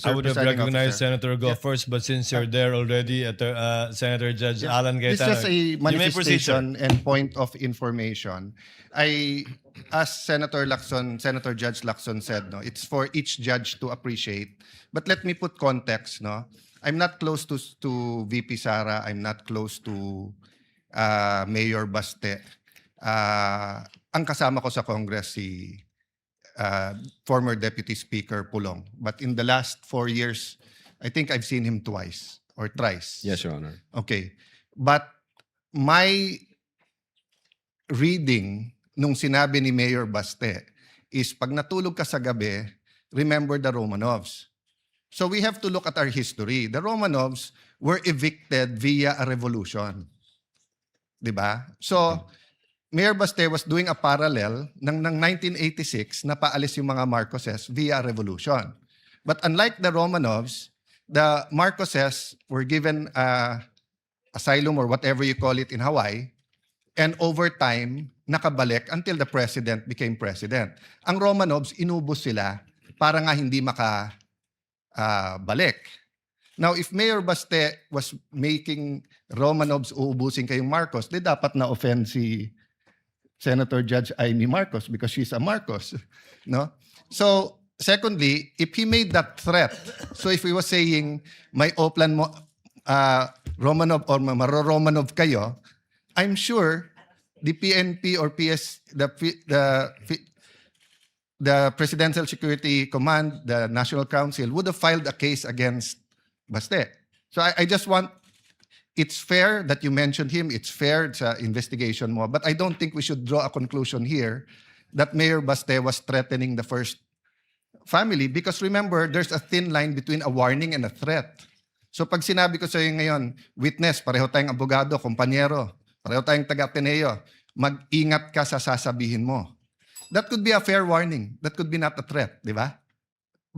I would have Presiding recognized Officer. Senator Go first, but since you're there already, Senator Judge Alan It's Cayetano, just a you may proceed, sir. manifestation and point of information. As Senator Judge Lacson said, no, it's for each judge to appreciate. But let me put context, no. I'm not close to VP Sara. I'm not close to Mayor Baste. Ang kasama ko sa Congress si former Deputy Speaker Pulong. But in the last 4 years, I think I've seen him twice or thrice. Yes, Your Honor. Okay. But my reading nung sinabi ni Mayor Baste is pag natulog ka sa gabi, remember the Romanovs. So we have to look at our history. The Romanovs were evicted via a revolution. Diba? So, Mayor Baste was doing a parallel ng 1986 na paalis yung mga Marcoses via revolution. But unlike the Romanovs, the Marcoses were given asylum or whatever you call it in Hawaii, and over time, nakabalik until the president became president. Ang Romanovs, inubos sila para nga hindi makabalik. Now, if Mayor Baste was making Romanovs uubusin kayong Marcos, di dapat na-offend si Senator Judge Amy Marcos because she's a Marcos. No? So, secondly, if he made that threat, so if he was saying, may Oplan mo, Romanov or Maro-Romanov kayo, I'm sure the PNP or the Presidential Security Command, the National Council, would have filed a case against Baste. So I just want, it's fair that you mentioned him, it's fair sa investigation mo, but I don't think we should draw a conclusion here that Mayor Baste was threatening the first family because remember, there's a thin line between a warning and a threat. So pag sinabi ko sa iyo ngayon, witness, pareho tayong abogado, kompanyero, pareho tayong taga-Ateneo, mag-ingat ka sa sasabihin mo. That could be a fair warning. That could be not a threat, di ba?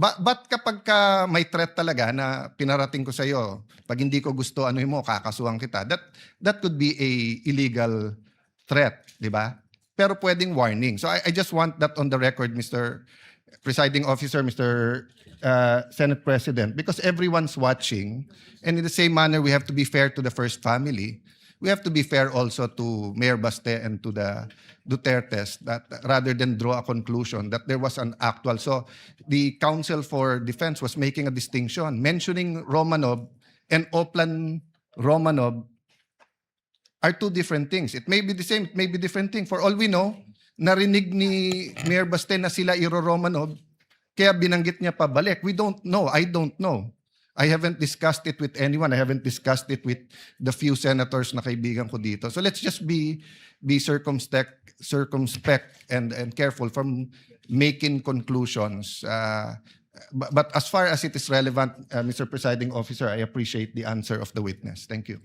But kapag ka may threat talaga na pinarating ko sa iyo, pag hindi ko gusto ano mo, kakasuhan kita, that could be a illegal threat, di ba? Pero pwedeng warning. So I just want that on the record, Mr. Presiding Officer, Mr. Senate President, because everyone's watching, and in the same manner, we have to be fair to the first family. We have to be fair also to Mayor Baste and to the Dutertes, that rather than draw a conclusion that there was an actual. So the Council for Defense was making a distinction, mentioning Romanov and Oplan Romanov are two different things. It may be the same, it may be different thing. For all we know, narinig ni Mayor Baste na sila Romanov, kaya binanggit niya pabalik. We don't know. I don't know. I haven't discussed it with anyone. I haven't discussed it with the few senators na kaibigan ko dito. So let's just be circumspect and careful from making conclusions. But as far as it is relevant, Mr. Presiding Officer, I appreciate the answer of the witness. Thank you.